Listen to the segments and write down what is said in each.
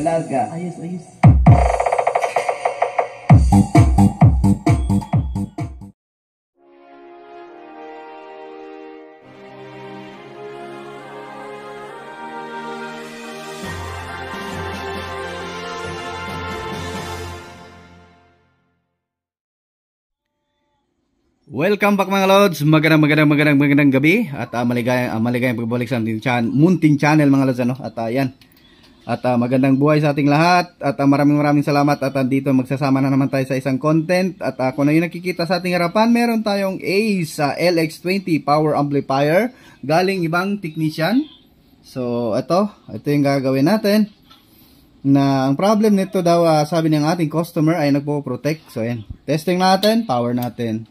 dalaga. Ayos, ayos. Welcome back mga lods. Magandang gabi at maligayang pagbalik sa ating munting channel mga lods ano. At yan. At magandang buhay sa ating lahat at maraming salamat at dito magsasama na naman tayo sa isang content at kung na yung nakikita sa ating harapan, meron tayong Ace LX20 power amplifier galing ibang technician. So ito yung gagawin natin. Na ang problem nito daw sabi ng ating customer ay nagpo-protect. So yan. Testing natin, power natin.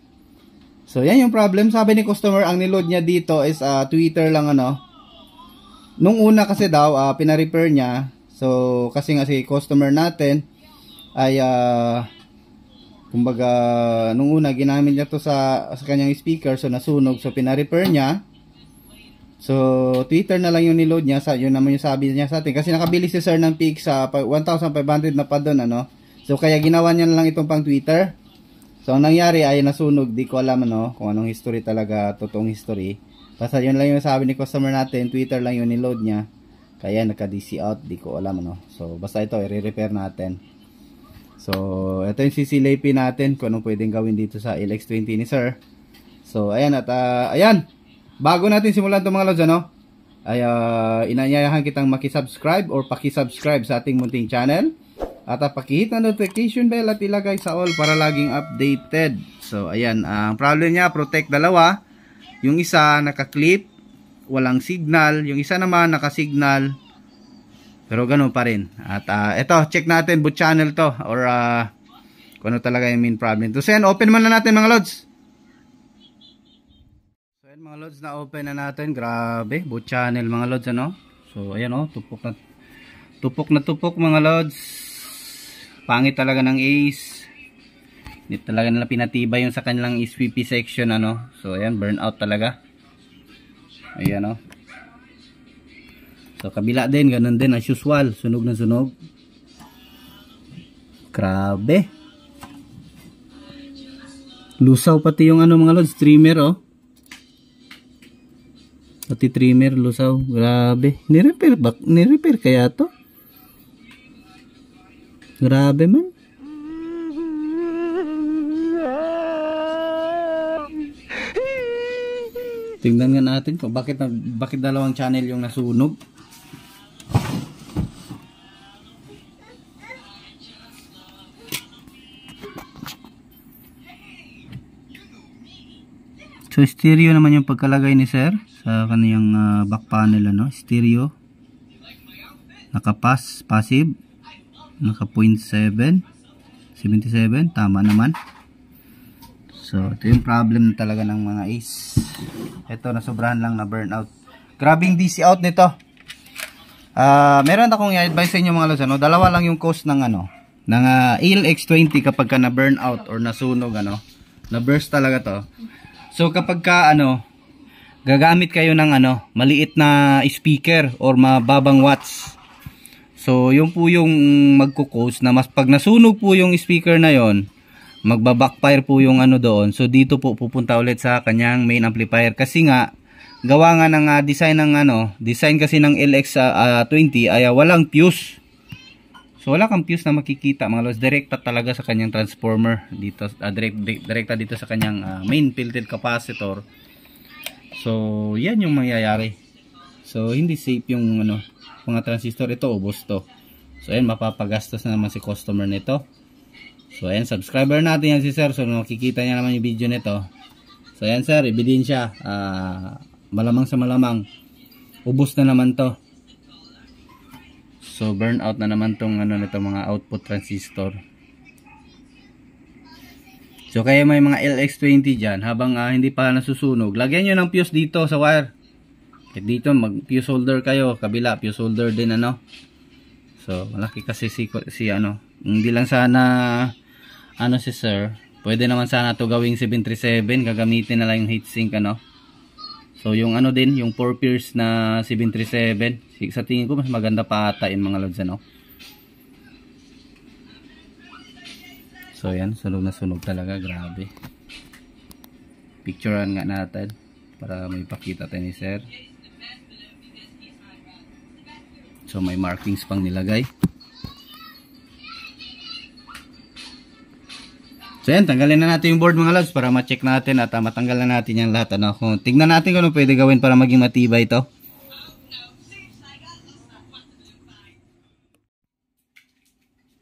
So yan yung problem, sabi ni customer ang niload niya dito is tweeter lang ano. Nung una kasi daw pina-repair niya. So kasi nga si customer natin ay kumbaga nung una ginamit niya to sa kanyang speaker, so nasunog, so pina-repair niya. So tweeter na lang yung niload niya, yun naman yung sabi niya sa atin kasi nakabili si sir ng PIC sa 1,500 na pa doon ano. So kaya ginawa niya na lang itong pang tweeter. So ang nangyari ay nasunog, di ko alam ano kung anong history talaga, totoong history. Basta yun lang yung sabi ni customer natin, Twitter lang yung niload niya. Kaya naka-DC out, di ko alam ano. So basta ito, i-repair natin. So ito yung sisilipin natin kung anong pwedeng gawin dito sa LX20 ni sir. So ayan at ayan. Bago natin simulan itong mga lods ano, ay inaanyayahan kitang makisubscribe or pakisubscribe sa ating munting channel. At pakihit na notification bell at ilagay sa all para laging updated. So ayan, ang problem niya, protect dalawa. Yung isa naka-clip, walang signal. Yung isa naman naka-signal, pero ganun pa rin. At ito, check natin boot channel to or kung ano talaga yung main problem. So yan, open muna natin mga lods. So yan mga lods, na open na natin. Grabe, boot channel mga lods ano. So ayan oh, tupok na tupok mga lods. Pangit talaga ng Ace. Hindi talaga nila pinatibay yung sa kanilang SPP section ano. So ayan, burnout talaga. Ayan oh. So kabila din, ganun din as usual, sunog na sunog. Grabe. Lusaw pati yung ano mga lods, trimmer oh. Pati trimmer lusaw. Grabe. Ni-repair kaya to? Grabe man. Tingnan nga natin kung bakit dalawang channel yung nasunog. So stereo naman yung pagkalagay ni sir sa kaniyang back panel ano, stereo. Naka-pass, passive. Naka 0.7 77, tama naman. So ito yung problem talaga ng mga Ace. Ito nasobrahan lang na burnout. Grabing DC out nito. Meron akong i-advise sa inyo mga lods ano, dalawa lang yung cause ng ano ng LX20 kapag ka na burnout or nasunog ano, na burst talaga to. So kapag ka ano gagamit kayo ng ano maliit na speaker or mababang watts. So, yung po yung magkukos na mas pag nasunog po yung speaker na yon, magba-backfire po yung ano doon. So, dito po pupunta ulit sa kanyang main amplifier. Kasi nga, gawa nga ng design kasi ng LX20 ay walang fuse. So, wala kang fuse na makikita mga lods. Direkta talaga sa kanyang transformer. Dito, direkta dito sa kanyang main filtered capacitor. So, yan yung mangyayari. So, hindi safe yung ano mga transistor, ito ubos to. So ayan, mapapagastos na naman si customer nito. So ayan, subscriber natin yan si sir. So makikita niya naman yung video nito. So ayan sir, ebidensya, malamang sa malamang ubos na naman to. So burnout na naman tong ano nito, mga output transistor. So kaya may mga LX20 dyan, habang hindi pa nasusunog, lagyan nyo ng fuse dito sa wire. Dito mag fuse holder kayo, kabila fuse holder din ano. So malaki kasi si ano, hindi lang sana ano si sir, pwede naman sana to gawing 737, gagamitin na lang yung heatsink ano. So yung ano din, yung 4 pierce na 737, sa tingin ko mas maganda pa ata yung mga lods ano. So yan, sunog na sunog talaga, grabe. Picturean nga natin para may pakita tayo ni sir. So may markings pang nilagay. So yan, tanggalin na natin yung board mga lods para ma-check natin at matanggal na natin yung lahat. Ano, kung tignan natin kung ano pwede gawin para maging matibay ito.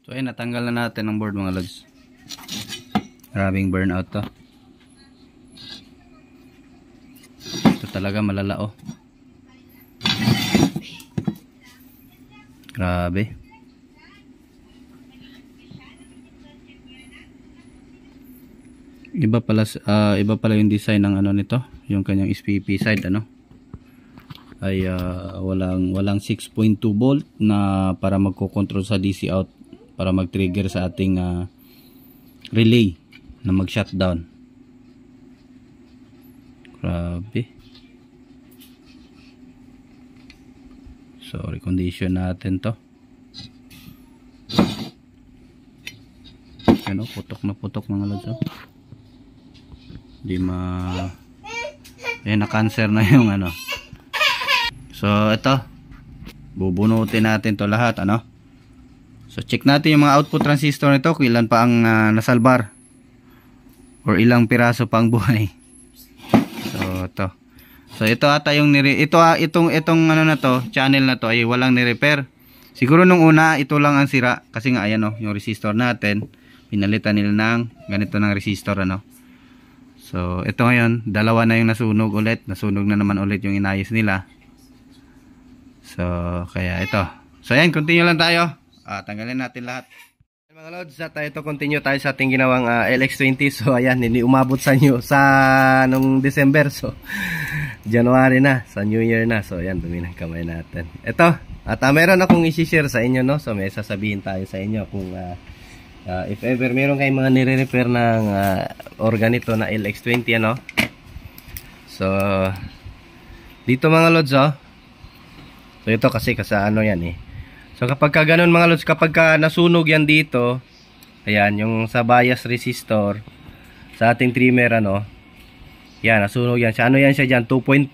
So yan, natanggal na natin ang board mga lods. Maraming burnout to. Ito talaga malala oh. Grabe. Iba pala yung design ng ano nito, yung kanyang SPP side ano. Ay walang 6.2 volt na para magko-control sa DC out para mag-trigger sa ating relay na mag-shutdown. Grabe. So recondition natin to. Ano, putok na putok mga lods oh. Di na-cancer na yung ano. So ito, bubunutin natin to lahat ano. So check natin yung mga output transistor nito kung ilan pa ang nasalbar or ilang piraso pa ang buhay. So ito ata yung itong ano na to, channel na to ay walang ni-repair. Siguro nung una ito lang ang sira kasi nga ayan oh, yung resistor natin pinalitan nila ng ganito ng resistor ano. So ito ngayon, dalawa na yung nasunog ulit. Nasunog na naman ulit yung inayos nila. So kaya ito. So ayan, continue lang tayo. Tanggalin natin lahat. Mga lods, ito continue tayo sa ating ginawang LX20. So ayan, hindi umabot sa inyo sa nung December. So January na, sa New Year na. So ayan, dumi ng kamay natin. Ito, at meron akong i-share sa inyo no. So may sasabihin tayo sa inyo kung if ever meron kayong mga nire-repair ng organito na LX20 ano. So dito mga lods oh. So ito kasi ano yan eh. So kapag ka ganun mga lods, kapag ka nasunog yan dito, ayan yung sa bias resistor sa ating trimmer ano. Yan, nasunog yan. Sa ano yan siya diyan 2.4.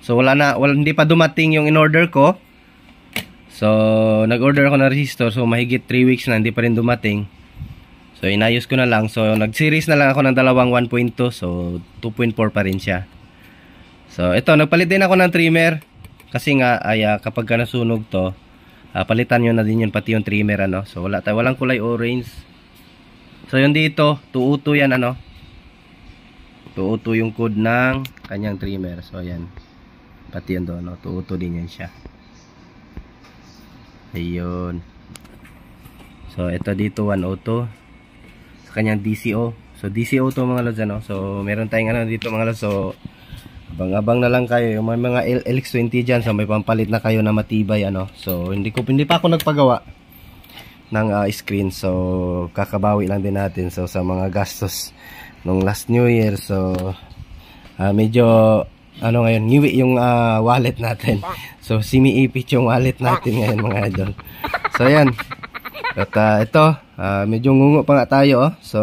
So hindi pa dumating yung in-order ko. So, nag-order ako ng resistor. So, mahigit 3 weeks na, hindi pa rin dumating. So, inayos ko na lang. So, nag-series na lang ako ng dalawang 1.2. So, 2.4 pa rin siya. So, ito, nagpalit din ako ng trimmer. Kasi nga, kapag ka nasunog to, palitan nyo na din yun, pati yung trimmer, ano. So, walang kulay orange. So, yun dito, 202 yan, ano. 202 yung code ng kanyang trimmer. So, ayan. Pati yan doon, no. 202 din yan siya. Ayun. So ito dito 102 sa kanyang DCO. So DCO to mga lods ano. So meron tayong ano dito mga lods. So abang-abang na lang kayo yung mga LX20 diyan. So may pampalit na kayo na matibay ano. So hindi pa ako nagpagawa ng screen. So kakabawi lang din natin. So sa mga gastos nung last New Year. So medyo ano ngayon, ngiwi yung wallet natin. So simi-ipit yung wallet natin ngayon mga idol. So ayan. At ito, medyo ngungo pa nga tayo oh. So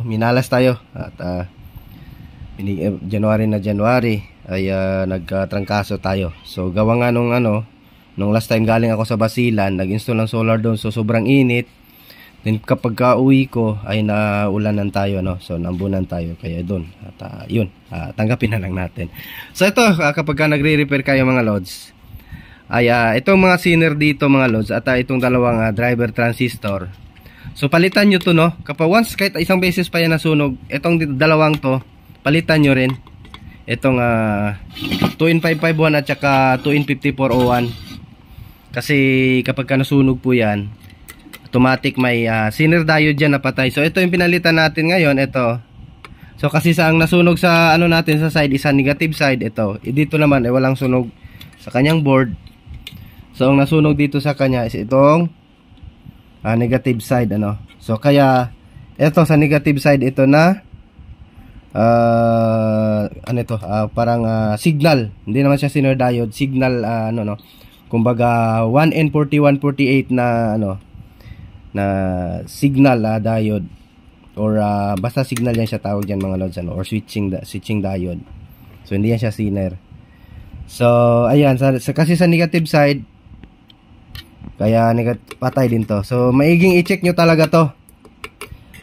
minalas tayo. At January ay nagtrangkaso tayo. So gawa nga nung last time galing ako sa Basilan, nag-install ng solar doon. So sobrang init. Then kapag uwi ko ay naulanan tayo no. So nambunan tayo kaya doon. At yun, tanggapin na lang natin. So ito kapag nagre-repair kayo mga lods, ay itong mga sinner dito mga lods at itong dalawang driver transistor. So palitan nyo to no. Kapag once kahit isang beses pa yan nasunog, itong dalawang to, palitan nyo rin. Itong 2N551 at saka 2N5401. Kasi kapag nasunog po yan, automatic may sinner diode dyan na patay. So ito yung pinalitan natin ngayon. Ito. So kasi sa ang nasunog sa ano natin sa side, isa negative side. Ito. Dito naman walang sunog sa kanyang board. So ang nasunog dito sa kanya is itong negative side ano. So kaya ito sa negative side ito na parang signal. Hindi naman siya sinner diode, signal kumbaga 1N4148 na na signal diode. or basta signal yan siya tawag dyan mga lods, ano, or switching diode. So hindi yan siya sinner. So ayan, kasi sa negative side, kaya patay din to. So maiging i-check nyo talaga to.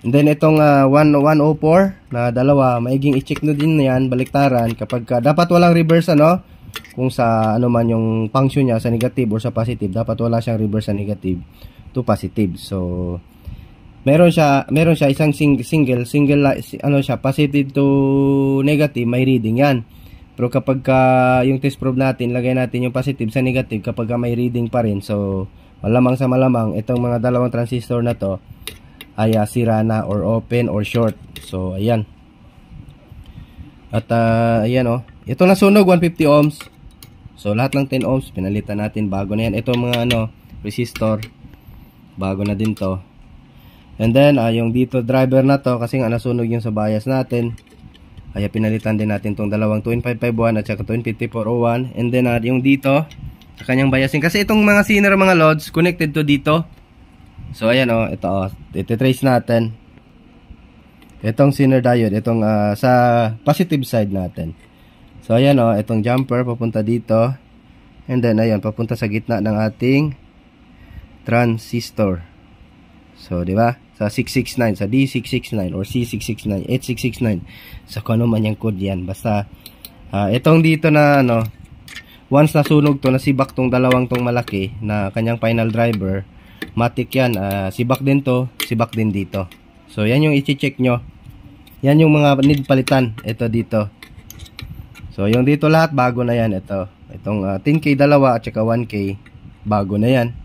And then itong 104 na dalawa, maiging i-check nyo din yan, baliktaran, kapag dapat walang reverse, ano, kung sa ano man yung function niya, sa negative or sa positive, dapat wala siyang reverse sa negative to positive. So meron siya isang single ano siya, positive to negative, may reading yan. Pero kapag yung test probe natin, lagay natin yung positive sa negative, kapag may reading pa rin, so malamang sa malamang itong mga dalawang transistor na to ay sira na or open or short. So ayan. At ayan, oh, ito na sunog 150 ohms. So lahat ng 10 ohms pinalitan natin, bago na yan. Ito mga ano, resistor, bago na din to. And then yung dito driver na to, kasi nga nasunog yung sa bias natin, kaya pinalitan din natin tong dalawang 21551 at saka 25401. And then yung dito sa kanyang biasing, kasi itong mga sinner mga loads connected to dito. So ayan, oh, ito trace natin itong sinner diode, itong sa positive side natin. So ayan, oh, itong jumper papunta dito, and then ayan papunta sa gitna ng ating transistor. So di ba, sa 669, sa D669 or C669, 8669, sa kung ano man yung code yan, basta itong dito na ano, once nasunog to, nasibak tong dalawang tong malaki na kanyang final driver, matik yan, sibak din to, sibak din dito. So yan yung i-check nyo, yan yung mga need palitan. Ito dito, so yung dito lahat bago na yan. Itong 10K dalawa at saka 1K bago na yan.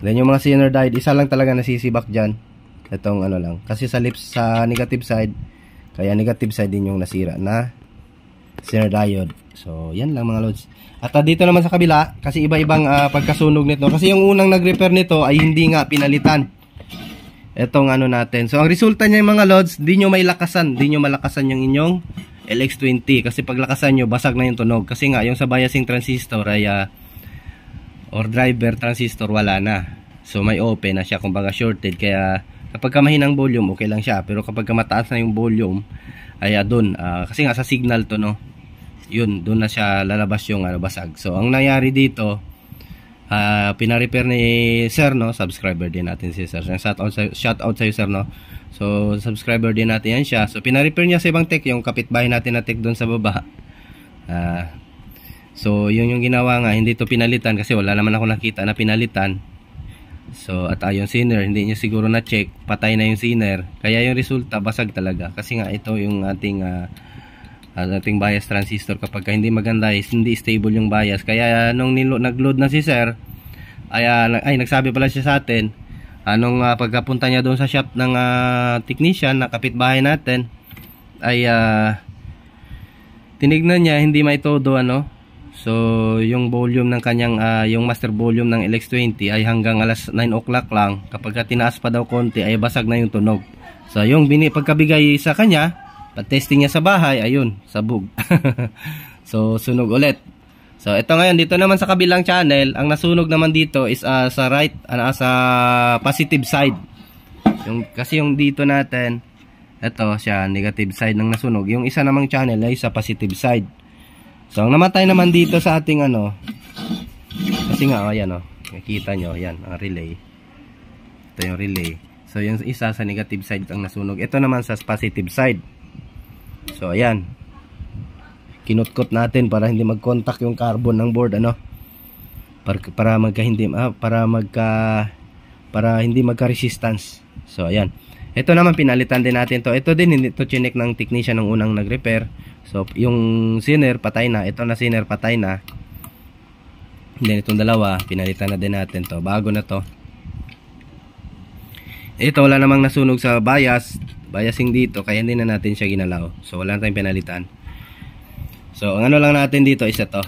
Then yung mga sinner diode, isa lang talaga nasisibak dyan, itong ano lang, kasi sa lips sa negative side, kaya negative side din yung nasira na sinner diode. So yan lang mga loads. At dito naman sa kabila, kasi iba-ibang pagkasunog nito, kasi yung unang nag-repair nito ay hindi nga pinalitan itong ano natin. So ang resulta niya mga loads, di nyo malakasan yung inyong LX20, kasi paglakasan nyo, basag na yung tunog, kasi nga yung sa biasing transistor ay or driver transistor wala na. So may open na siya, kumbaga shorted, kaya kapag mahinang volume okay lang siya, pero kapag mataas na yung volume ay doon, kasi nga sa signal to, no, yun, doon na siya lalabas yung basag. So ang nangyari dito, pina-repair ni sir, no, subscriber din natin si sir, shout out sa sir, no. So subscriber din natin yan siya. So pina-repair niya sa ibang tech, yung kapitbahay natin na tech doon sa baba. So yun yung ginawa nga, hindi to pinalitan kasi wala naman ako nakita na pinalitan. So at yung sinner, hindi niya siguro na check, patay na yung sinner, kaya yung resulta basag talaga, kasi nga ito yung ating bias transistor. Kapag hindi maganda, hindi stable yung bias. Kaya nung nag-load na si sir, ay nagsabi pala siya sa atin, anong pagkapunta niya doon sa shop ng technician na kapitbahay natin, ay tinignan niya, hindi maitodo, ano. So yung volume ng kanyang yung master volume ng LX20 ay hanggang alas 9 o'clock lang. Kapag tinaas pa daw konti ay basag na yung tunog. So yung pagkabigay sa kanya, pag-testing niya sa bahay, ayun, sabog. So sunog ulit. So ito ngayon, dito naman sa kabilang channel, ang nasunog naman dito is sa right, sa positive side. Kasi yung dito natin, ito siya, negative side ng nasunog. Yung isa namang channel ay sa positive side. So ang namatay naman dito sa ating ano, kasi nga ayan, oh, nakita nyo, ayan ang relay. Ito yung relay. So yung isa sa negative side ang nasunog, ito naman sa positive side. So ayan, kinutkot natin para hindi mag-contact yung carbon ng board, ano, para hindi magka-resistance. So ayan, ito naman pinalitan din natin to. Ito din, hindi to chinek ng technician ng unang nag-repair. So yung sinner patay na, ito na sinner patay na. Then itong dalawa pinalitan na din natin to, bago na to. Ito wala namang nasunog sa biasing dito, kaya hindi na natin siya ginalaw. So wala na tayong pinalitan. So ang ano lang natin dito is ito,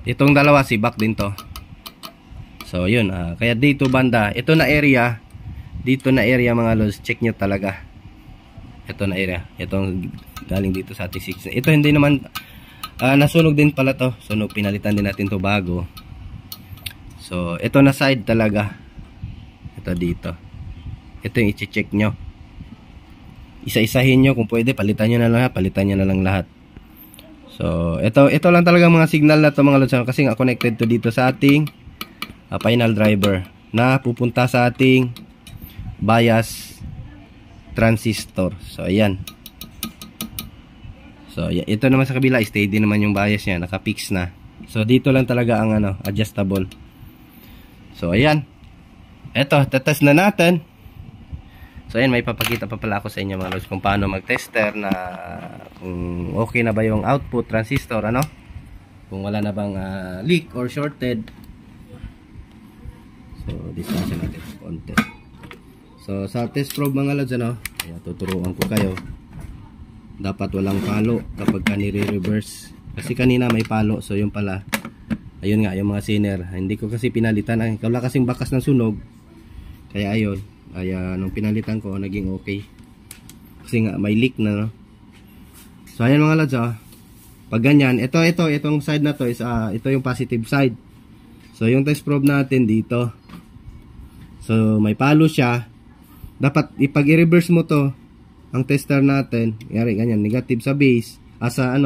itong dalawa sibak din to. So yun, kaya dito banda, ito na area, dito na area mga lods, check nyo talaga. Ito na area, itong galing dito sa ating 6. Ito hindi naman nasunog din pala to. So pinalitan din natin to bago. So ito na side talaga. Ito dito. Ito yung i-check nyo. isa-isahin nyo. Kung pwede, palitan nyo na lang lahat. Palitan nyo na lang lahat. So, ito lang talaga mga signal na to mga lods. Kasi nga connected to dito sa ating final driver na pupunta sa ating bias transistor. So, ayan. So, ito naman sa kabila, steady naman yung bias niya. Naka-fix na. So, dito lang talaga ang adjustable. So, ayan. Ito, tetest na natin. So ayan, may papakita pa pala ako sa inyo mga lods kung paano mag-tester na kung okay na ba yung output transistor, kung wala na bang leak or shorted. So distansya natin konti. So sa test probe mga lods, tuturuan ko kayo. Dapat walang palo kapag nire-reverse. Kasi kanina may palo, so yung pala, ayun nga, yung mga sinner. Hindi ko kasi pinalitan, wala kasing bakas ng sunog. Kaya ayun. Kaya nung pinalitan ko naging okay. Kasi nga may leak na, So ayan mga lods, pag ganyan, itong side na to is ito yung positive side. So yung test probe natin dito. So may palo siya. Dapat ipag i-reverse mo to, ang tester natin, yari ganyan, negative sa base, sa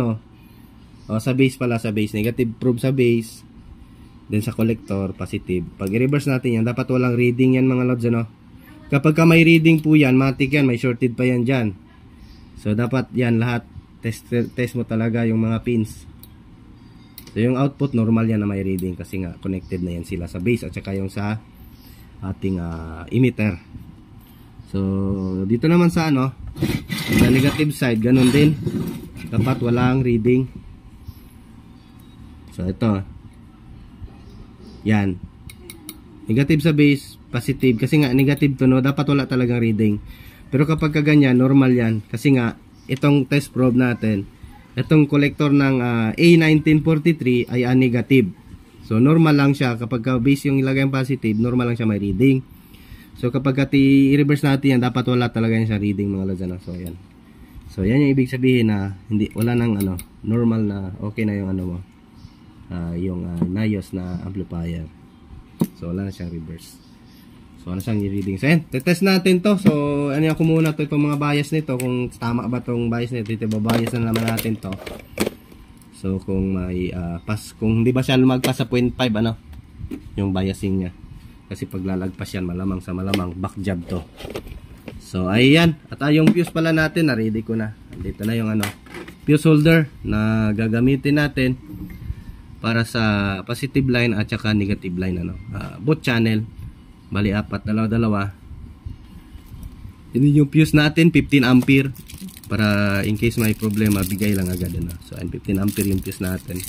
base pala, sa base, negative probe sa base. Then sa collector, positive. Pag i-reverse natin yan, dapat walang reading yan mga lods, Kapag ka may reading po yan, matik yan, may shorted pa yan dyan. So, dapat yan lahat, test mo talaga yung mga pins. So, yung output, normal yan na may reading kasi nga, connected na yan sila sa base at saka yung sa ating emitter. So, dito naman sa sa negative side, ganun din. Dapat walang reading. So, ito. Yan. Negative sa base, positive. Kasi nga, negative to, dapat wala talagang reading. Pero kapag kaganyan, normal yan. Kasi nga, itong test probe natin, itong collector ng A1943 ay negative. So, normal lang siya. Kapag base yung ilagay ang positive, normal lang siya may reading. So, kapag i-reverse natin yan, dapat wala talaga yan sa reading mga lods. So, yan. So, yan yung ibig sabihin na wala nang normal na okay na yung yung NIOS na amplifier. So, wala na siyang reverse. So, ano siyang i-reading. So, yan. Tetest natin to. So, ano yung muna to, itong mga bias nito. Kung tama ba itong bias nito. Ito, babias na naman natin to. So, kung may kung hindi ba siya lumagpas sa 0.5, yung biasing niya. Kasi pag lalagpas yan, malamang sa malamang, back job to. So, ayan. At yung fuse pala natin, na-ready ko na. Dito na yung fuse holder na gagamitin natin para sa positive line at saka negative line, both channel. Bali, apat, dalawa. Ini yung fuse natin, 15 ampere. Para in case may problema, bigay lang agad. So, 15 ampere yung fuse natin.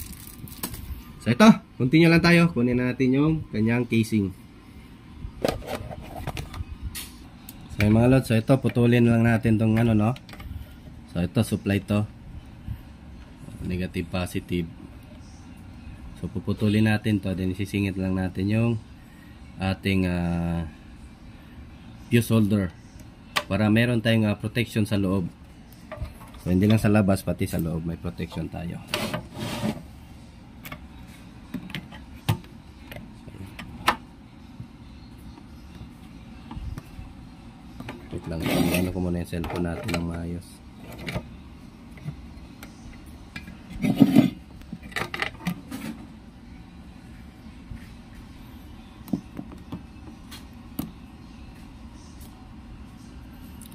So, ito. Continue lang tayo. Kunin na natin yung kanyang casing. So, mga lods. So, ito. Putulin lang natin tong So, ito. Supply to. Negative, positive. So, puputulin natin to. Then, isisingit lang natin yung ating fuse holder para meron tayong protection sa loob. So hindi lang sa labas, pati sa loob may protection tayo. Wait lang, ano ko muna yung cellphone natin ng maayos.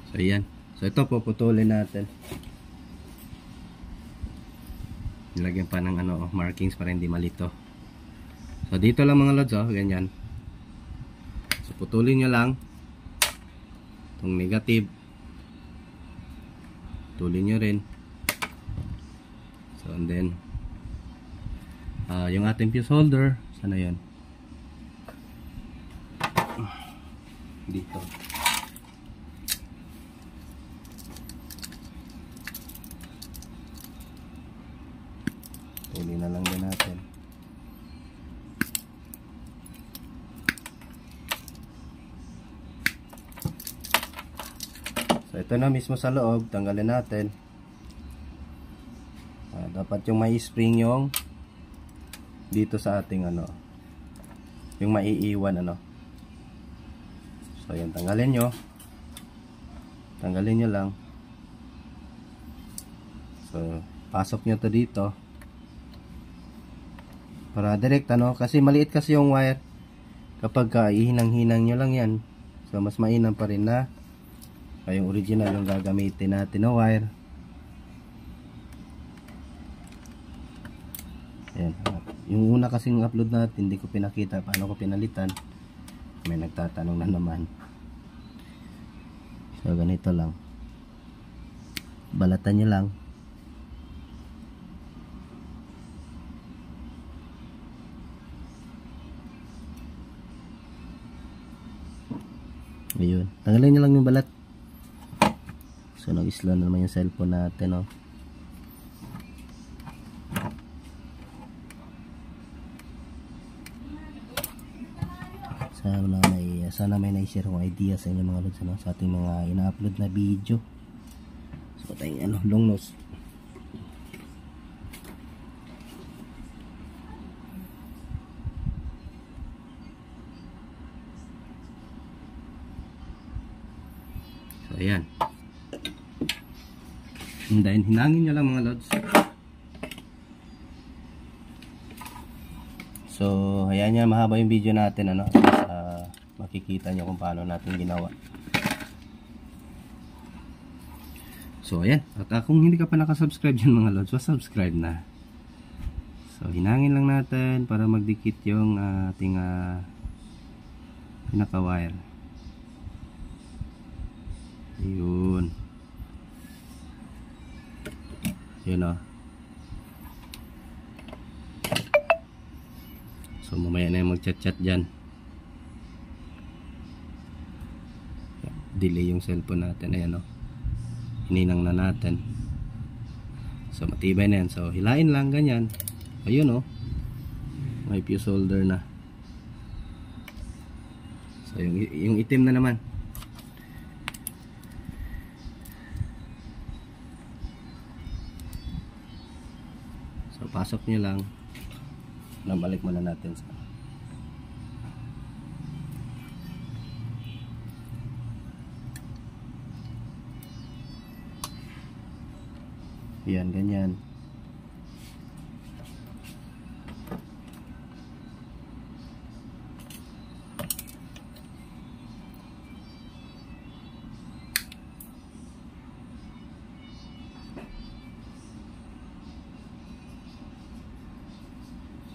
So, ayan. So, ito puputulin natin. Nilagyan pa ng markings para hindi malito. So, dito lang mga lods, ganyan. So, putulin nyo lang itong negative. Putulin nyo rin. So, and then yung ating fuse holder, sana yun? Dito. Uli na lang din natin. So ito na mismo sa loob, tanggalin natin. Dapat yung may spring yung dito sa ating yung maiiwan So yan, tanggalin nyo lang. So pasok nyo to dito para direct kasi maliit kasi yung wire. Kapag ihinang-hinang nyo lang yan, so mas mainam pa rin na yung original yung gagamitin natin na wire. Ayan. Yung una kasing upload natin, hindi ko pinakita paano ko pinalitan. May nagtatanong na naman. So ganito lang, balatan nyo lang. Ayun, tanggalin nyo lang yung balat. So nag-slow na naman yung cellphone natin, sana may na-share kong idea sa inyo mga lods, sa ating mga ina-upload na video. So tayong long nose. So ayan, hinangin nyo lang mga lods. So ayan yan, mahaba yung video natin, makikita nyo kung paano natin ginawa. So ayan, at kung hindi ka pa nakasubscribe dyan mga lods, subscribe na. So hinangin lang natin para magdikit yung ating pinaka wire. Ayun. Yun So mamaya na yung mag-chat-chat dyan. Delay yung cellphone natin. Ayan hininang na natin. So matibay na yan. So hilain lang ganyan. Ayun may fuse holder na. So yung itim na naman. So pasok nyo lang. Nabalik muna natin sa yan, ganyan.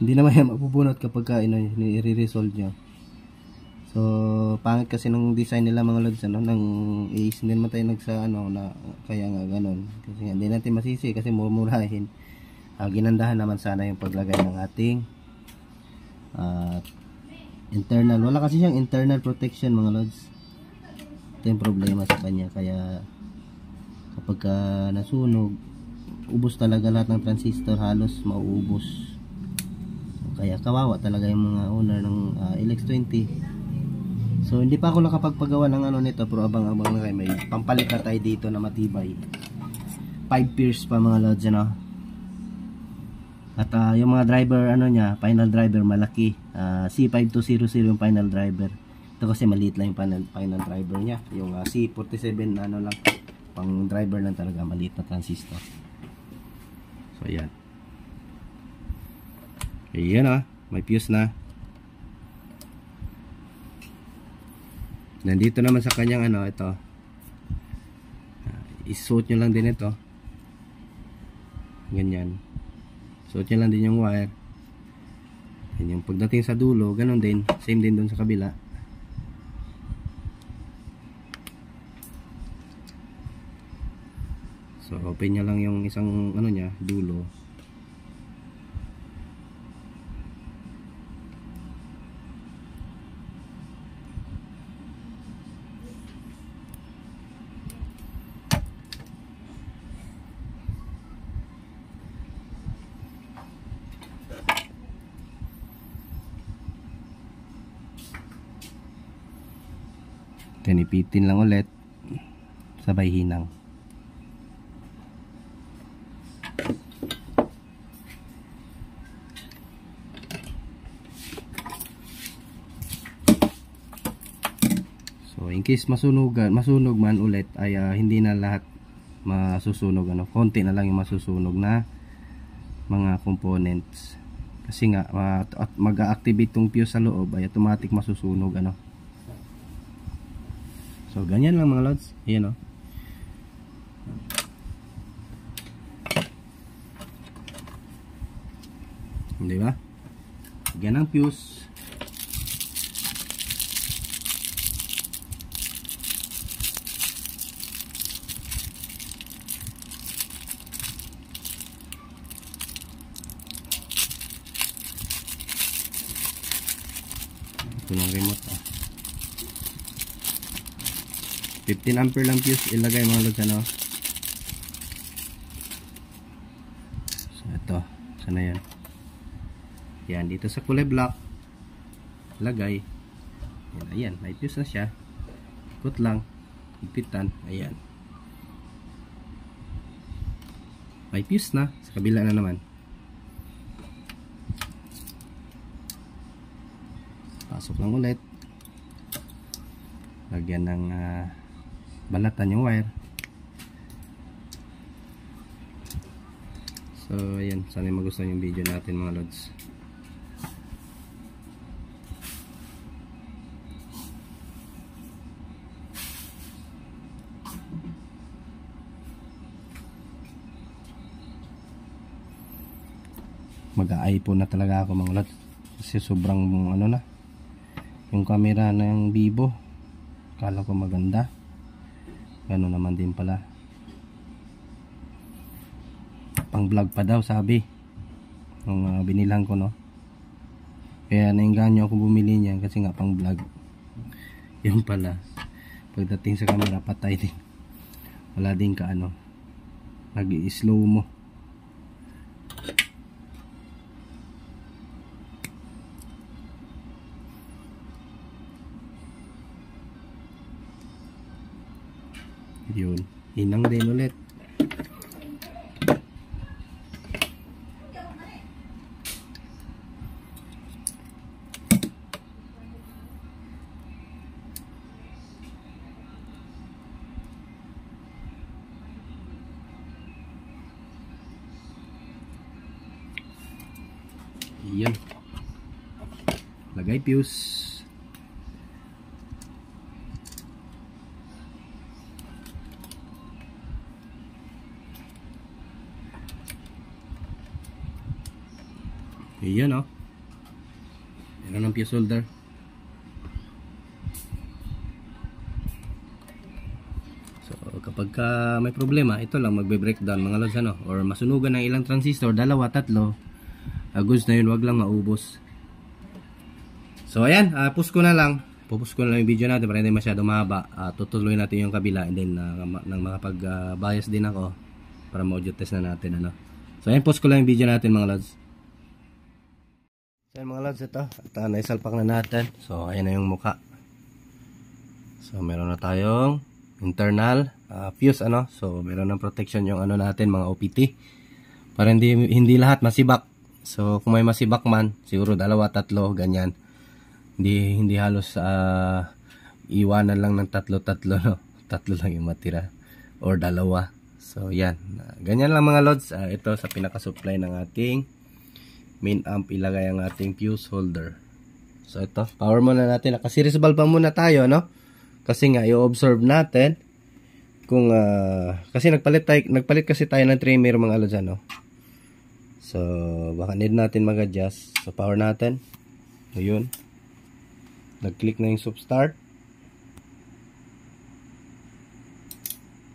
Hindi naman yan mapupunot kapag i-resolve nyo. So pangit kasi ng design nila mga lods, ng Ace. Hindi naman tayo na kaya nga ganon. Kasi hindi natin masisi kasi mumurahin. Ginandahan naman sana yung paglagay ng ating internal. Wala kasi siyang internal protection mga lods. Ito yung problema sa kanya. Kaya kapag nasunog, ubos talaga lahat ng transistor, halos mauubos. Kaya kawawa talaga yung mga owner ng LX20. So hindi pa ako nakapagpagawa ng nito, pero abang-abang na kayo. May pampalit na tayo dito na matibay. 5 pairs pa mga lods, At yung mga driver niya, final driver malaki. C5200 yung final driver. Ito kasi maliit lang yung final driver niya. Yung C47 lang, pang driver lang talaga, maliit na transistor. So ayan. Ayan may fuse na. Nandito naman sa kanyang ito. Isuot nyo lang din ito. Ganyan. Suot nyo lang din yung wire. And yung pagdating sa dulo, ganun din. Same din dun sa kabila. So open nyo lang yung isang niya, dulo. Tinipitin lang ulit, sabay hinang. So in case masunog man ulit ay hindi na lahat masusunog ano, konti na lang yung masusunog na mga components. Kasi nga mag-activate tong fuse sa loob ay automatic masusunog ano. So ganyan lang mga lods. Ayan oh. Di ba? Yan ang fuse. Ito yung remote oh. 15 ampere lang fuse ilagay mga lods ano. So ito, sana yan. Yan, dito sa kulay black lagay. Yan, ayan, may fuse na siya. Ikot lang, higpitan, ayan. May fuse na, sa kabila na naman. Pasok lang ulit. Lagyan ng balatan yung wire. So ayan, sana magustuhan yung video natin mga lods. Mag-a-iPhone na talaga ako mga lods kasi sobrang ano na yung camera ng Vivo, kala ko maganda, gano'n naman din pala, pang vlog pa daw sabi nung binilang ko no, kaya nainganyo ako bumili niyan kasi nga pang vlog. Yung pala pagdating sa camera patay din, wala din ka ano, nag-i-slow mo. Yun, hinang din ulit. Yan, lagay fuse. Ayan o. Meron ng fuse holder. So kapag may problema, ito lang magbe-breakdown mga lods ano, or masunugan ng ilang transistor, dalawa, tatlo, goods na yun, wag lang maubos. So ayan, push ko na lang. Pupush ko na lang yung video natin para hindi masyado mahaba. Tutuloy natin yung kabila and then nang makapag-bias din ako para ma-audio test na natin ano. So ayan, push ko lang yung video natin mga lods. So mga lods, ito at naisalpak na natin. So ayan na yung muka. So meron na tayong internal fuse ano. So meron ng protection yung ano natin mga OPT para hindi lahat masibak. So kung may masibak man, siguro dalawa, tatlo, ganyan. Hindi halos iwanan lang ng tatlo no. Tatlo lang yung matira or dalawa. So yan, ganyan lang mga lods. Ito sa pinaka-supply ng ating main amp, ilagay ang ating fuse holder. So ito, power muna natin. Naka-series bulb pa muna tayo no. Kasi nga i-observe natin kung kasi nagpalit kasi tayo ng trimmer mga lods ano. So baka need natin mag-adjust. So power natin. Ayun. Nag-click na yung stop start.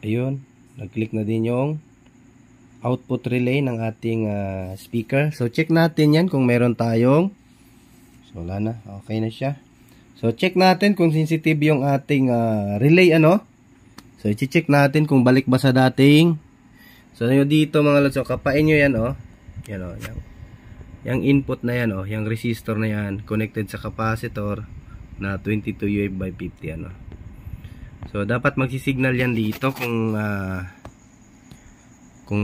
Ayun, nag-click na din yung output relay ng ating speaker. So check natin yan kung meron tayong, so wala na, okay na siya. So check natin kung sensitive yung ating relay ano. So i-check natin kung balik ba sa dating. So dito mga lods, so kapain nyo yan oh. Yan oh, yung input na yan oh, yung resistor na yan connected sa capacitor na 22 UF by 50 ano. So dapat magsisignal yan dito kung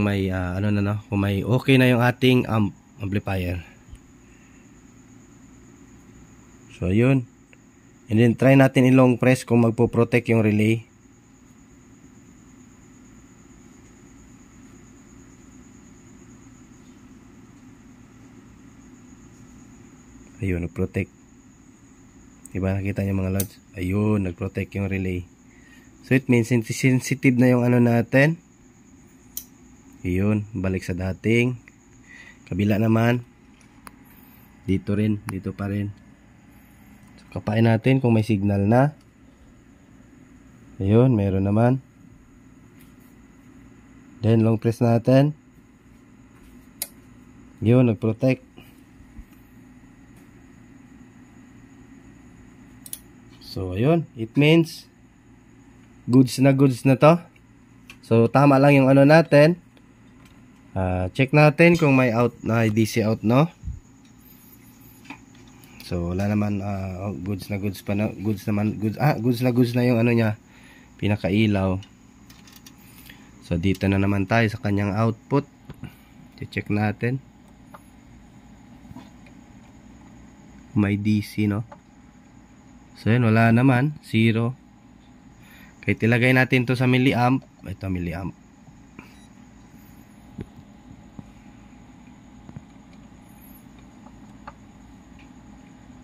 may ano na no, kung may okay na yung ating amplifier. So yun. And then try natin i-long press kung magpo-protect yung relay. Ayun, nag-protect. Diba, nakita nyo mga lods? Ayun, nag-protect yung relay. So, it means, sensitive na yung ano natin. Ayun, balik sa dating. Kabila naman. Dito rin, dito pa rin. So, kapain natin kung may signal na. Ayun, meron naman. Then, long press natin. Yun, nag-protect. So, ayun. It means, goods na to. So, tama lang yung ano natin. Check natin kung may out na DC out, no? So, wala naman, goods na goods pa na, goods na yung ano niya, pinakailaw. So, dito na naman tayo sa kanyang output. Check natin. May DC, no? So, yun, wala naman. 0. Kahit ilagay natin to sa milliamp. Ito, milliamp.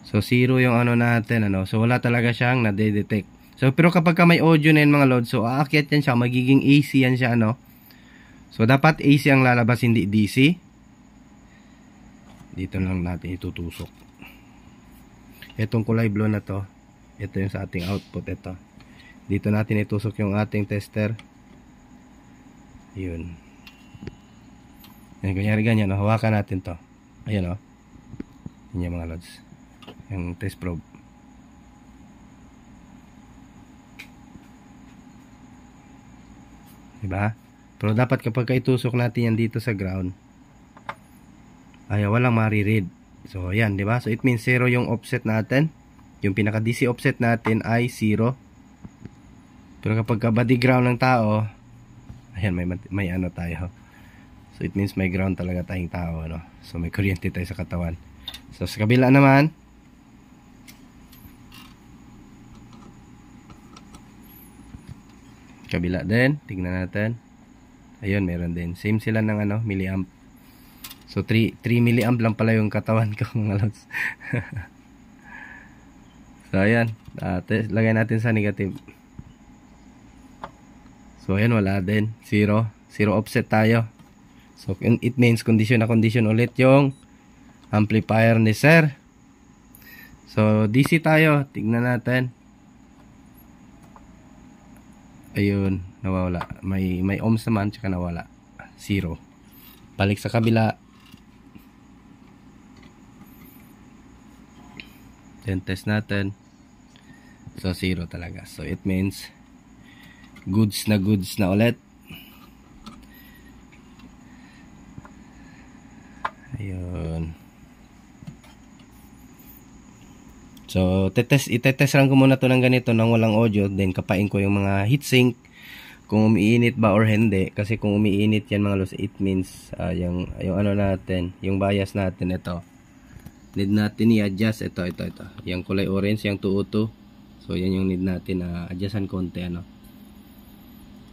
So, 0 yung ano natin, ano? So, wala talaga siyang nade-detect. So, pero kapag ka may audio na yun, mga load, so, aakyat yan siya. Magiging AC yan siya, ano? So, dapat AC ang lalabas, hindi DC. Dito lang natin itutusok. Itong kulay blue na to, ito yung sa ating output. Ito, dito natin itusok yung ating tester. Yun. Yan, kunyari ganyan, no? Hawakan natin to. Ayan, o. Yan yung mga loads, yung test probe. Diba? Pero dapat kapag itusok natin yan dito sa ground, ay walang mariread. So, ayan, di ba? So, it means 0 yung offset natin. Yung pinaka-DC offset natin ay 0. Pero kapag body ground ng tao, ayan, may ano tayo. So, it means may ground talaga tayong tao, no? So, may kuryente tayo sa katawan. So, sa kabila naman, kabila din, tignan natin. Ayun, meron din. Same sila ng ano, milliamp. So, 3 milliamp lang pala yung katawan ko, mga lods. So, ayan. Lagay natin sa negative. So, ayan, wala din. 0 offset tayo. So, it means condition na condition ulit yung amplifier ni sir. So, DC tayo. Tignan natin. Ayun, nawawala. May ohms naman, tsaka nawala. 0. Balik sa kabila. Then test natin. So 0 talaga. So it means goods na ulit. Ayun. So itetest lang ko muna to ng ganito nang walang audio. Then kapain ko yung mga heatsink kung umiinit ba or hindi. Kasi kung umiinit yan mga lods, it means yung ano natin, yung bias natin, ito need natin i-adjust. Ito yung kulay orange, yung 202. So yan yung need natin na adjustan konti, ano.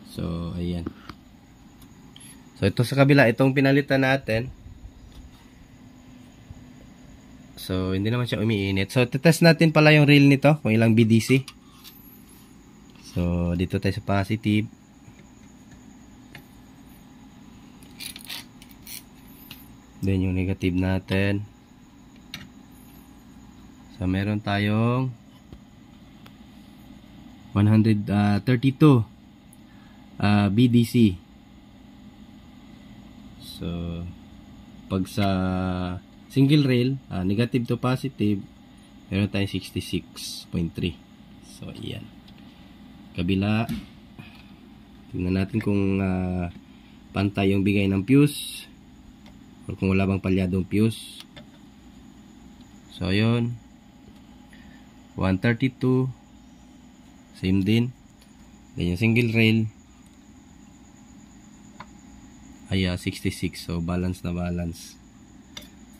So ayan. So ito sa kabila, itong pinalitan natin. So hindi naman siya umiinit. So test natin pala yung reel nito kung ilang BDC. So dito tayo sa positive. Then yung negative natin. So meron tayong 132 BDC. So pag sa single rail, negative to positive, meron tayong 66.3. So ayan. Kabila, tingnan natin kung pantay yung bigay ng fuse or kung wala bang palyadong fuse. So ayun, 132, same din. Then yung single rail ay 66. So balance na balance.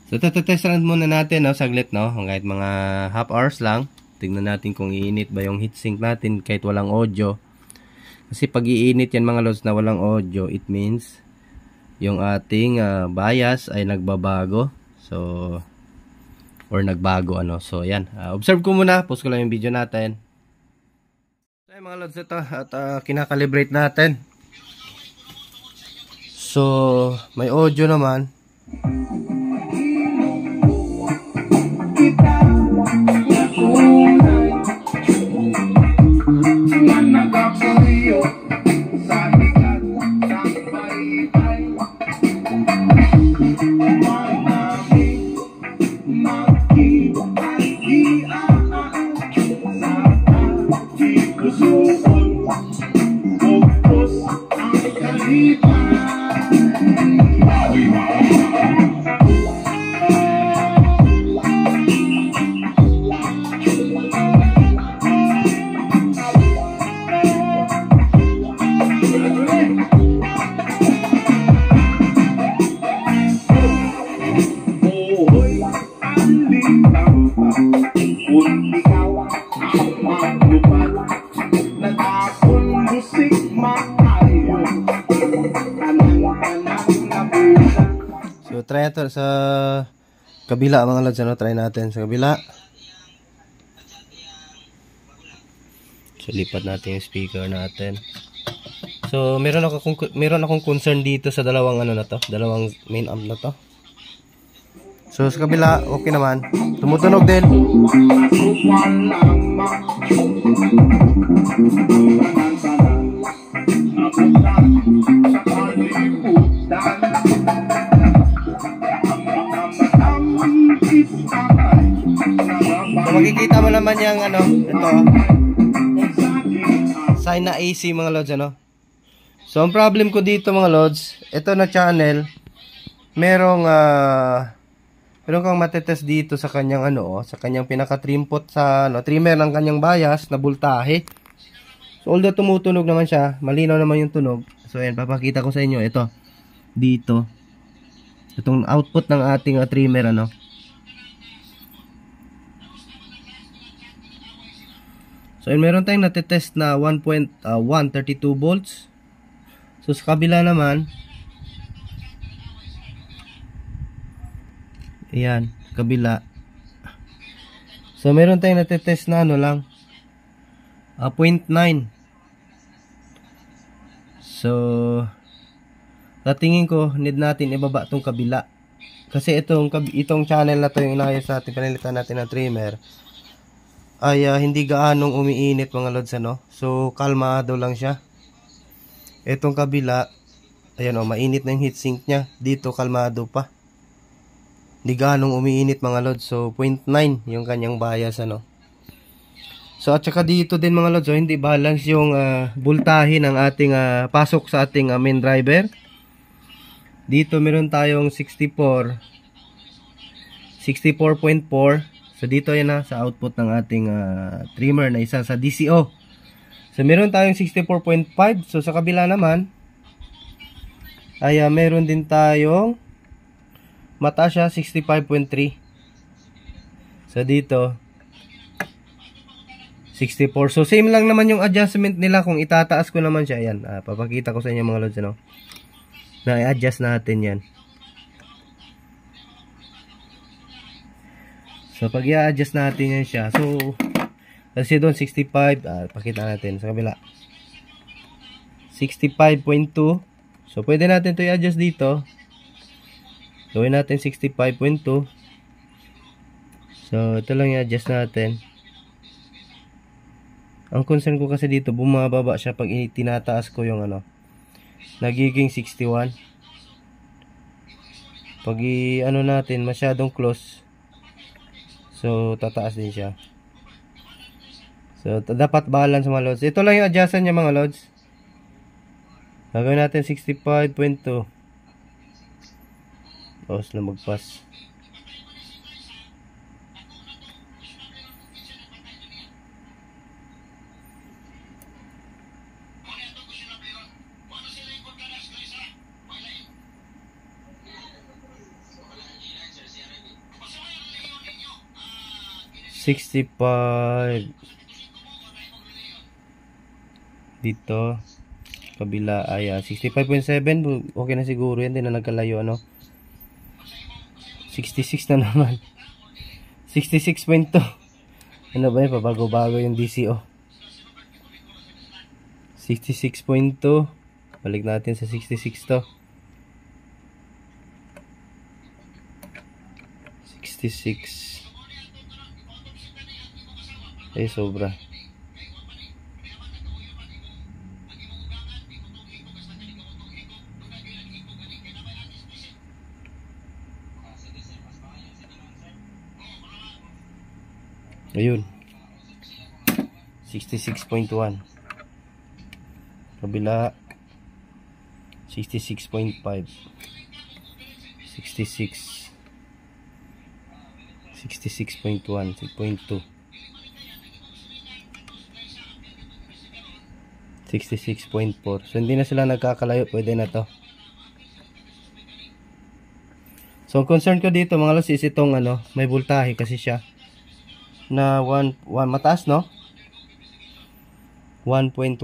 So test muna natin, no, saglit, no, kahit mga half hours lang. Tingnan natin kung iinit ba yung heatsink natin kahit walang audio. Kasi pag iinit yan mga lods na walang audio, it means yung ating bias ay nagbabago. So or nagbago ano. So ayan, observe ko muna, post ko lang yung video natin. So ayan mga lods, ito at kinakalibrate natin. So may audio naman. So try natin sa kabila mga lods, ano, try natin sa kabila. So lipat natin yung speaker natin. So meron akong concern dito sa dalawang ano na to, dalawang main amp na to. So sa kabila okay naman, tumutunog din. So makikita mo naman yung ano, ito sign na AC mga lods, ano. So ang problem ko dito mga lods, ito na channel, merong kang matetest dito sa kanyang ano, sa kanyang pinaka trim pot sa ano, trimmer ng kanyang bias na voltahe. So although tumutunog naman siya, malinaw naman yung tunog. So ayan, papakita ko sa inyo ito dito. Itong output ng ating trimmer ano. So yun, meron tayong natetest na 1.132 volts. So sa kabila naman, ayan, kabila. So meron tayong natetest na ano lang, 0.9. So tatingin ko need natin ibaba tong kabila. Kasi itong channel na to yung inayos natin, pinalitan natin ng trimmer, ay hindi gaanong umiinit mga lods ano. So kalmado lang siya. Itong kabila, ayan o, mainit na yung heatsink nya. Dito kalmado pa. Hindi gaanong umiinit mga lods. So 0.9 yung kanyang bias ano. So at saka dito din mga lods, hindi balance yung voltahe ng ating pasok sa ating main driver. Dito meron tayong 64.4. So dito yan na sa output ng ating trimmer na isa sa DCO. So meron tayong 64.5. So sa kabila naman ay meron din tayong mataas siya, 65.3. So dito 64. So same lang naman yung adjustment nila kung itataas ko naman siya. Ayan, papakita ko sa inyo mga lods ano, na i-adjust natin yan. So pag i-adjust natin yan siya, so kasi doon 65, pakita natin sa kabila 65.2. So pwede natin to i-adjust dito, gawin natin 65.2. So ito lang i-adjust natin. Ang concern ko kasi dito, bumababa siya pag tinataas ko yung ano, nagiging 61. Pag ano natin masyadong close, so tataas din siya. So dapat balance mga lods. Ito lang yung adjustan niya mga lods. Gagawin natin 65.2. Tapos na magpas. Dito kabila ay 65.7. Okay na siguro yan, din na nagkalayo ano. 66 na naman. 66.2. Ano ba yun? Pabago-bago yung DCO. 66.2. Balik natin sa 66 to. 66. Ay, sobra. Ayun. 66.1. Kabila 66.5. 66. 66.1, 6.2. 66.4. So hindi na sila nagkakalayo, pwede na to. So ang concern ko dito mga lods is itong ano, may voltahe kasi siya na 1 mataas, no? 1.1.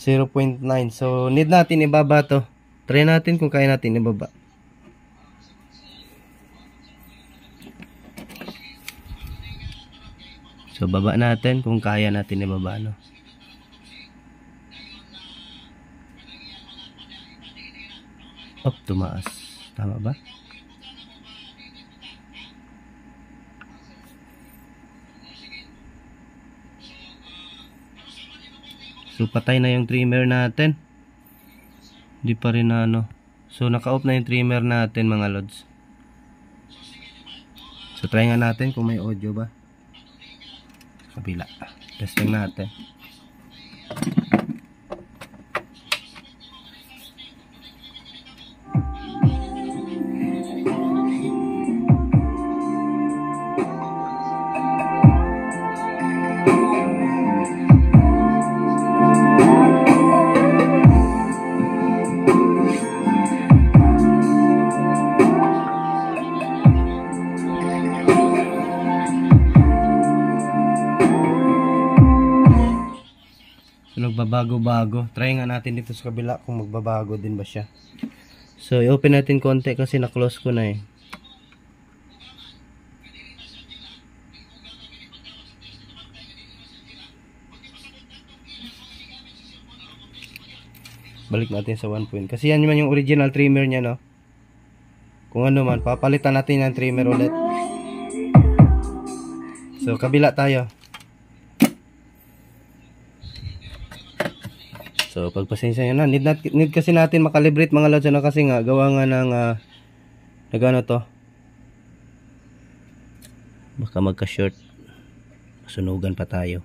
0.9. So need natin ibaba to. Try natin kung kaya natin ibaba. So baba natin kung kaya natin ibaba, no? Up, tumaas. Tama ba? So patay na yung trimmer natin. Hindi pa rin na ano. So naka-off na yung trimmer natin mga lods. So try nga natin kung may audio ba. Kabila. Testing natin. So nagbabago-bago. Try nga natin dito sa kabila kung magbabago din ba siya. So i-open natin konti kasi na-close ko na eh. Balik natin sa 1 point. Kasi yan naman yung original trimmer niya, no? Kung ano man, papalitan natin yung trimmer ulit. So kabila tayo. So pagpasensya nyo na, need kasi natin makalibrate mga lods, ano, kasi nga gawa nga ng nagano to, baka magka short, masunugan pa tayo.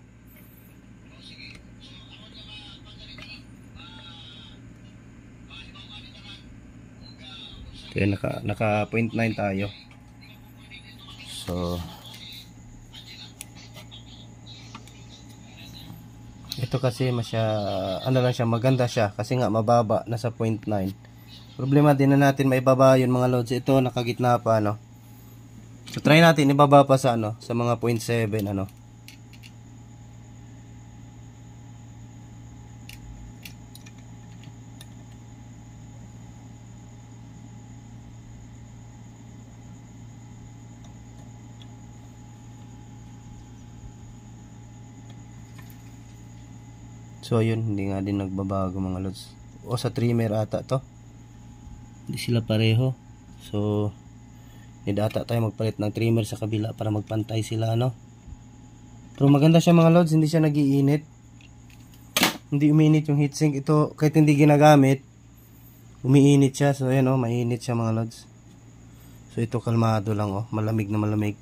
Kaya naka 0.9 tayo. So ito kasi ano lang siya, maganda siya kasi nga mababa, nasa 0.9. Problema din na natin maibaba yun mga loads. Ito nakagitna pa, ano. So try natin ibaba pa sa ano, sa mga 0.7 ano. So ayun, hindi nga din nagbabago mga lods. O sa trimmer ata to, hindi sila pareho. So need ata tayo magpalit ng trimmer sa kabila para magpantay sila, ano. Pero maganda siya mga lods, hindi siya nagiinit. Hindi umiinit yung heatsink. Ito kahit hindi ginagamit, umiinit siya. So ayan, oh, mainit siya mga lods. So ito kalmado lang, oh, malamig na malamig.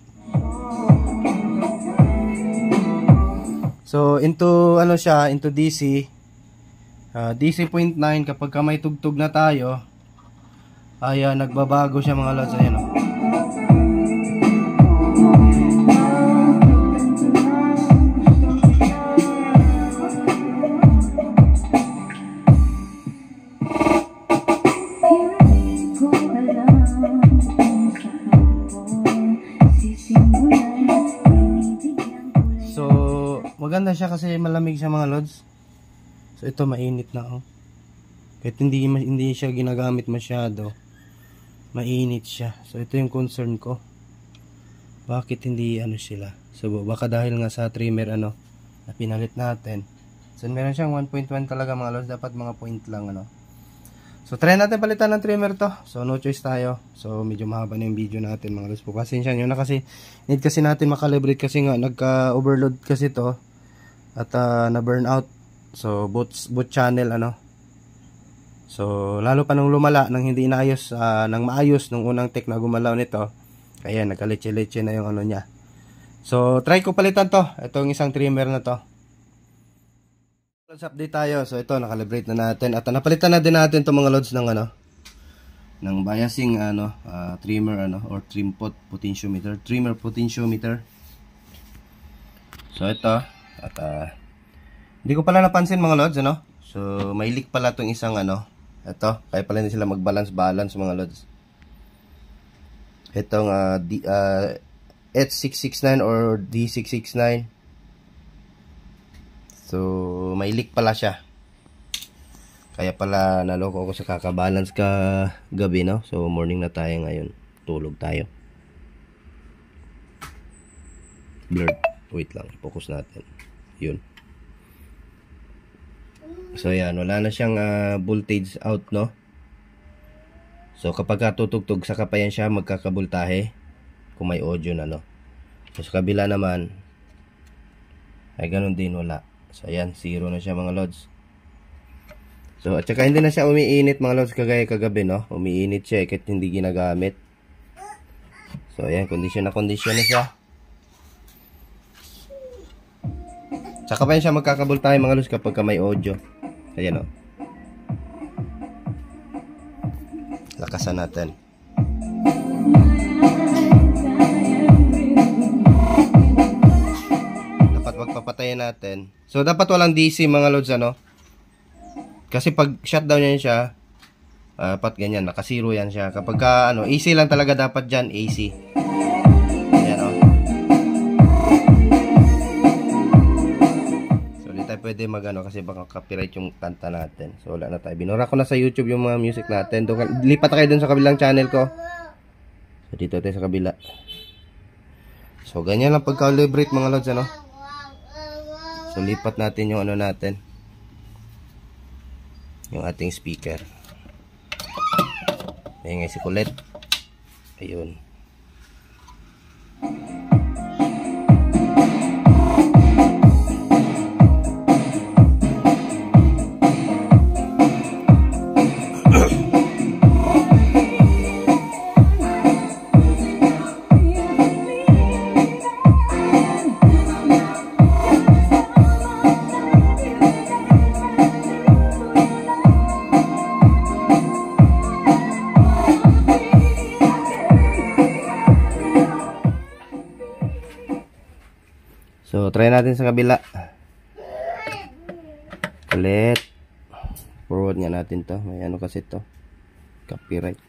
So into ano siya, into DC. DC 0.9 kapag ka may tugtog na tayo, ay nagbabago siya mga lods, ayan, oh. Maganda siya kasi malamig siya mga lods. So ito mainit na, oh. Kahit hindi siya ginagamit masyado, mainit siya. So ito yung concern ko. Bakit hindi ano sila? So baka dahil nga sa trimmer na pinalit natin. So meron siyang 1.1 talaga mga lods, dapat mga point lang So try natin palitan ng trimmer to. So no choice tayo. So medyo mahaba na yung video natin mga lods po. Pasensya nyo na kasi need kasi natin makalibrate kasi nga nagka-overload kasi to at na burn out. So both channel So lalo pa nung lumala nang hindi inaayos nang maayos nung unang tech na gumalaw nito. Kaya nagkaleche-leche na yung niya. So try ko palitan to. Itong isang trimmer na to. Loads update tayo. So ito nakalibrate na natin at napalitan na din natin itong mga loads ng ng biasing trimmer or trim pot potentiometer, trimmer potentiometer. So ito at hindi ko pala napansin mga loads So may leak pala itong isang ito, kaya pala hindi sila mag-balance mga loads. Itong H669 or D669. So may leak pala siya. Kaya pala naloko ako sa kakabalance ka gabi So morning na tayo ngayon. Tulog tayo. Blurred. Wait lang, focus natin. Yun. So yan, wala na siyang voltage out So kapag tutugtog sa kapayan siya magkakabultahe kung may audio na So sa kabila naman ay ganun din wala. So ayan, zero na siya mga lods. So at saka hindi na siya umiinit mga lods kagaya kagabi umiinit siya kahit hindi ginagamit. So ayan, condition na siya. Saka pa yan siya magkakabultahe mga lods kapag may audio. Ayan lakasan natin. Dapat magpapatayin natin. So dapat walang DC mga lods Kasi pag shutdown yan siya dapat ganyan, nakasiro yan siya. Kapag AC lang talaga dapat dyan, AC. Ayan So hindi tayo pwede kasi baka copyright yung kanta natin. So wala na tayo. Binura ko na sa YouTube yung mga music natin. Lipat tayo dun sa kabilang channel ko. So dito tayo sa kabila. So ganyan lang pagka-calibrate mga lods So lipat natin yung natin. Yung ating speaker. Ayan nga si Colette. Ayun. So, try natin sa kabila. Ulit. Forward nga natin to. May kasi to. Copyright.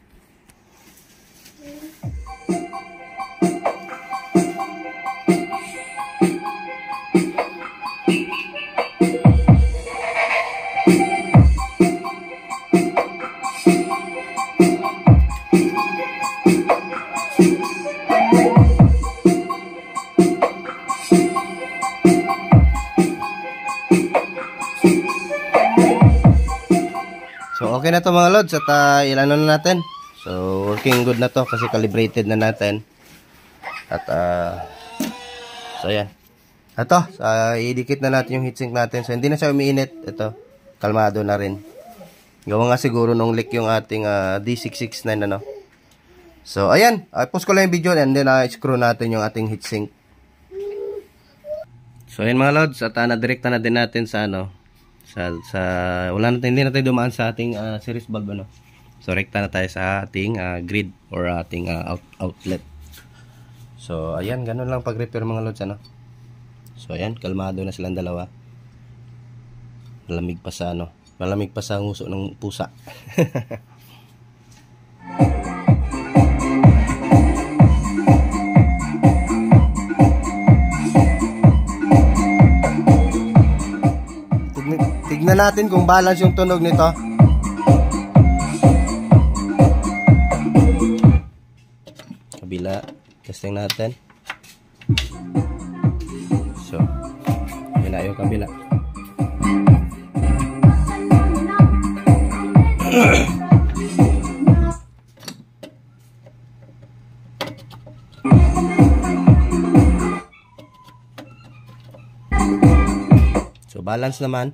So okay na to mga lods at ilan na natin. So working good na to kasi calibrated na natin. At so yan. Ito, idikit na natin yung heatsink natin. So hindi na siya umiinit. Ito, kalmado na rin. Gawa nga siguro nung leak yung ating D669 So ayan, post ko lang yung video and then screw natin yung ating heatsink. So ayan mga lods, at na-directa na din natin sa wala natin, hindi natin dumaan sa ating series bulb So rekta na tayo sa ating grid or ating outlet. So ayan, ganun lang pag-repair mga lods So ayan, kalmado na silang dalawa. Malamig pa sa nguso ng pusa. Tignan natin kung balance yung tunog nito. kabila. Testing natin. So, yun na yung kabila. So, balance naman.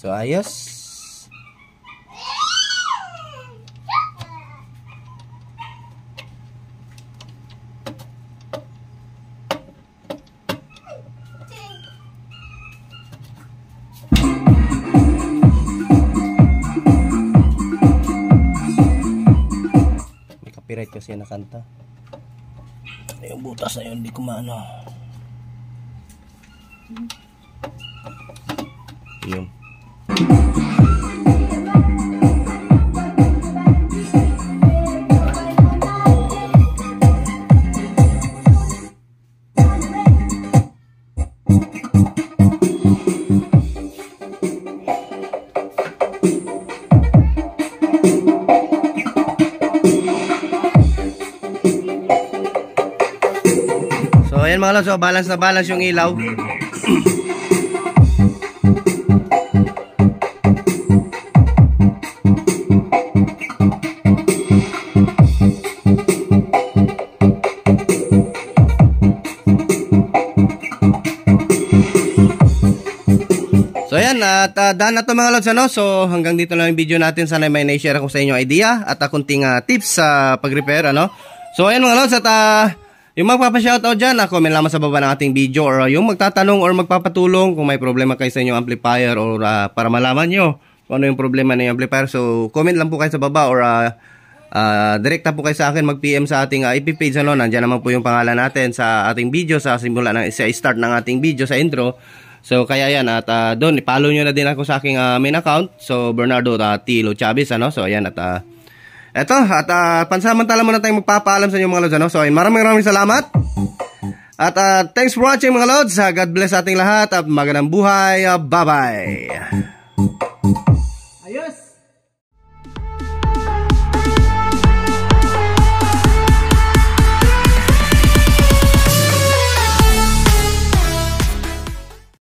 So, ayos. May copyright kasi na kanta. Yung butas na yun, hindi ko maano. Yun. So ayan mga lods, so balance na balance yung ilaw. So ayan, at daan na to mga lods, ano? So hanggang dito lang yung video natin. Sana may na-share ako sa inyo idea at kunting tips sa pag-repair, ano? So ayan mga lods, at yung magpapa-shoutout dyan, comment lamang sa baba ng ating video, or yung magtatanong or magpapatulong kung may problema kayo sa inyong amplifier, or para malaman nyo kung ano yung problema ng amplifier. So comment lang po kayo sa baba, or direkta po kayo sa akin, mag-PM sa ating IP page, ano? Nandyan naman po yung pangalan natin sa ating video, sa simula ng start ng ating video sa intro. So kaya yan, at doon i-follow nyo na din ako sa aking main account. So Bernardo Tilo Chavez, ano? So ayan, at eto, at pansamantala muna tayong magpapaalam sa inyo mga lods, ano? So maraming salamat. At thanks for watching mga lods. God bless ating lahat at magandang buhay. Bye bye.